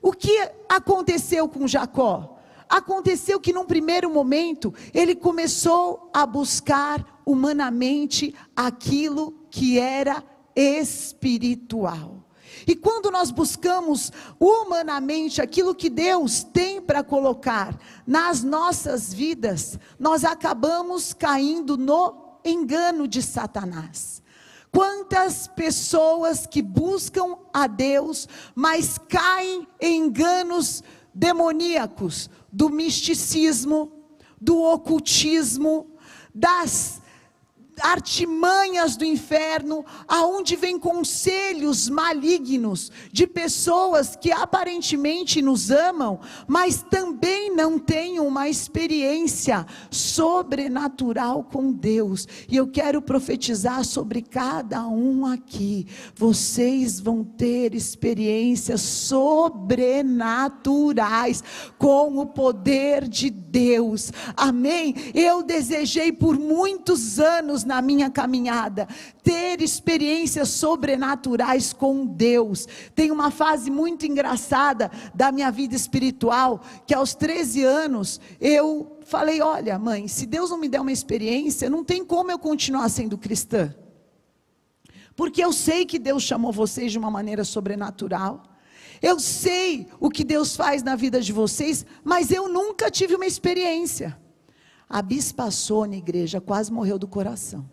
O que aconteceu com Jacó? Aconteceu que num primeiro momento, ele começou a buscar humanamente aquilo que era espiritual. E quando nós buscamos humanamente aquilo que Deus tem para colocar nas nossas vidas, nós acabamos caindo no engano de Satanás. Quantas pessoas que buscam a Deus, mas caem em enganos demoníacos, do misticismo, do ocultismo, das artimanhas do inferno, aonde vem conselhos malignos de pessoas que aparentemente nos amam, mas também não têm uma experiência sobrenatural com Deus. E eu quero profetizar sobre cada um aqui: vocês vão ter experiências sobrenaturais com o poder de Deus, amém? Eu desejei por muitos anos na minha caminhada ter experiências sobrenaturais com Deus. Tem uma fase muito engraçada da minha vida espiritual, que aos 13 anos eu falei: olha mãe, se Deus não me der uma experiência, não tem como eu continuar sendo cristã, porque eu sei que Deus chamou vocês de uma maneira sobrenatural, eu sei o que Deus faz na vida de vocês, mas eu nunca tive uma experiência. A bispa Sônia, igreja, quase morreu do coração.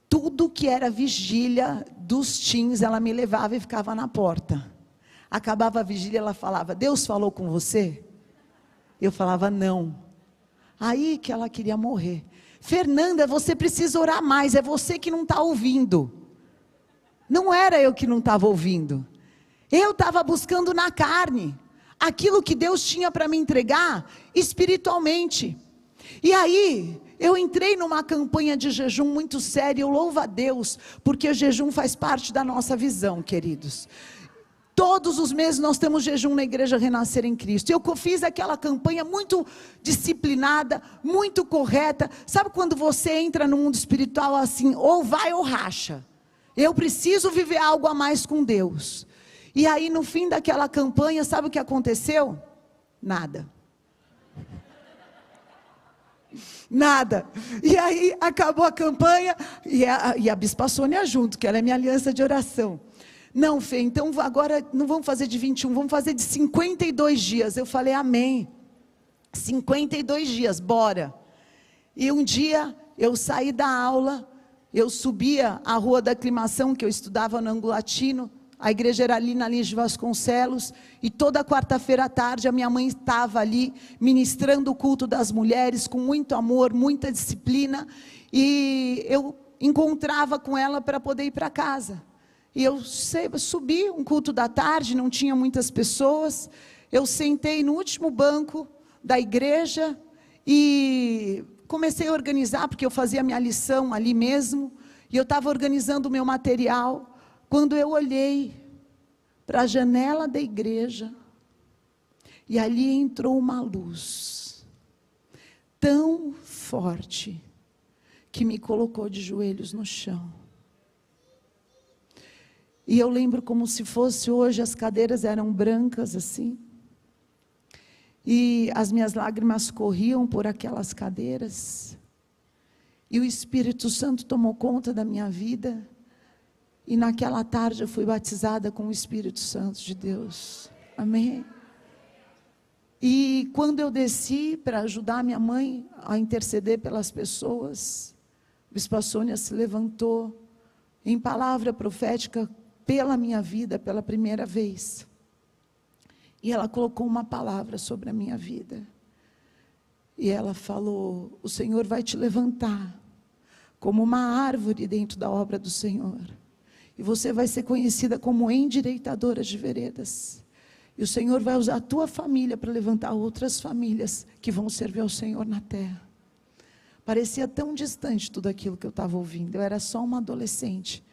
Tudo que era vigília dos teens, ela me levava e ficava na porta. Acabava a vigília, ela falava: Deus falou com você? Eu falava: não. Aí que ela queria morrer. Fernanda, você precisa orar mais, é você que não está ouvindo. Não era eu que não estava ouvindo. Eu estava buscando na carne aquilo que Deus tinha para me entregar espiritualmente. E aí, eu entrei numa campanha de jejum muito séria. Eu louvo a Deus, porque o jejum faz parte da nossa visão, queridos. Todos os meses nós temos jejum na Igreja Renascer em Cristo. Eu fiz aquela campanha muito disciplinada, muito correta. Sabe quando você entra no mundo espiritual assim, ou vai ou racha? Eu preciso viver algo a mais com Deus. E aí no fim daquela campanha, sabe o que aconteceu? Nada. Nada. E aí acabou a campanha, e a bispa Sônia junto, que ela é minha aliança de oração. Não, Fê, então agora não vamos fazer de 21, vamos fazer de 52 dias. Eu falei: amém. 52 dias, bora. E um dia eu saí da aula, eu subia a Rua da Aclimação, que eu estudava no Ângulo Latino. A igreja era ali na linha de Vasconcelos, e toda quarta-feira à tarde a minha mãe estava ali ministrando o culto das mulheres com muito amor, muita disciplina, e eu encontrava com ela para poder ir para casa. E eu subi um culto da tarde, não tinha muitas pessoas, eu sentei no último banco da igreja e comecei a organizar, porque eu fazia minha lição ali mesmo, e eu estava organizando o meu material. Quando eu olhei para a janela da igreja, e ali entrou uma luz tão forte, que me colocou de joelhos no chão. E eu lembro como se fosse hoje, as cadeiras eram brancas assim, e as minhas lágrimas corriam por aquelas cadeiras, e o Espírito Santo tomou conta da minha vida. E naquela tarde eu fui batizada com o Espírito Santo de Deus, amém? E quando eu desci para ajudar minha mãe a interceder pelas pessoas, a bispa Sônia se levantou em palavra profética pela minha vida, pela primeira vez. E ela colocou uma palavra sobre a minha vida. E ela falou: o Senhor vai te levantar como uma árvore dentro da obra do Senhor. E você vai ser conhecida como endireitadora de veredas. E o Senhor vai usar a tua família para levantar outras famílias que vão servir ao Senhor na terra. Parecia tão distante tudo aquilo que eu estava ouvindo. Eu era só uma adolescente.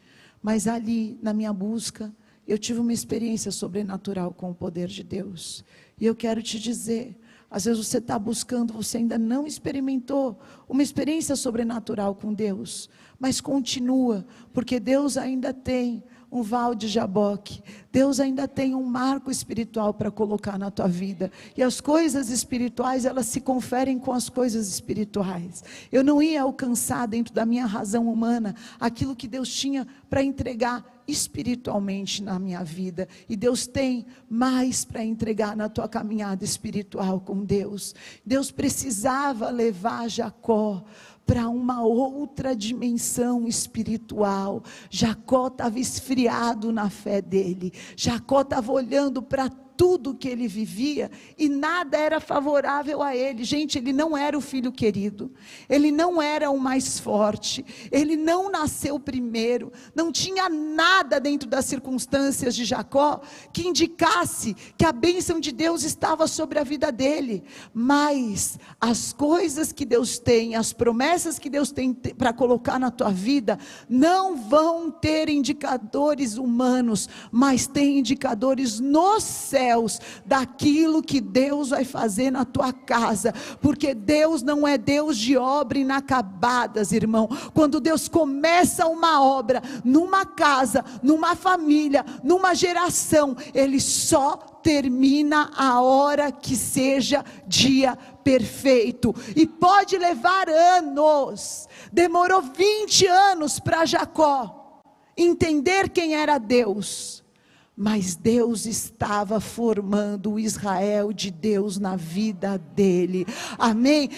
Mas ali, na minha busca, eu tive uma experiência sobrenatural com o poder de Deus. E eu quero te dizer, às vezes você está buscando, você ainda não experimentou uma experiência sobrenatural com Deus. Mas continua, porque Deus ainda tem um val de Jaboque. Deus ainda tem um marco espiritual para colocar na tua vida. E as coisas espirituais, elas se conferem com as coisas espirituais. Eu não ia alcançar dentro da minha razão humana aquilo que Deus tinha para entregar espiritualmente na minha vida. E Deus tem mais para entregar na tua caminhada espiritual com Deus. Deus precisava levar Jacó para uma outra dimensão espiritual. Jacó estava esfriado na fé dele. Jacó estava olhando para tudo que ele vivia e nada era favorável a ele. Gente, ele não era o filho querido, ele não era o mais forte, ele não nasceu primeiro, não tinha nada dentro das circunstâncias de Jacó que indicasse que a bênção de Deus estava sobre a vida dele. Mas as coisas que Deus tem, as promessas que Deus tem para colocar na tua vida, não vão ter indicadores humanos, mas tem indicadores nos céus, daquilo que Deus vai fazer na tua casa, porque Deus não é Deus de obra inacabadas, irmão. Quando Deus começa uma obra, numa casa, numa família, numa geração, Ele só termina a hora que seja dia perfeito, e pode levar anos. Demorou 20 anos para Jacó entender quem era Deus, mas Deus estava formando o Israel de Deus na vida dele, amém?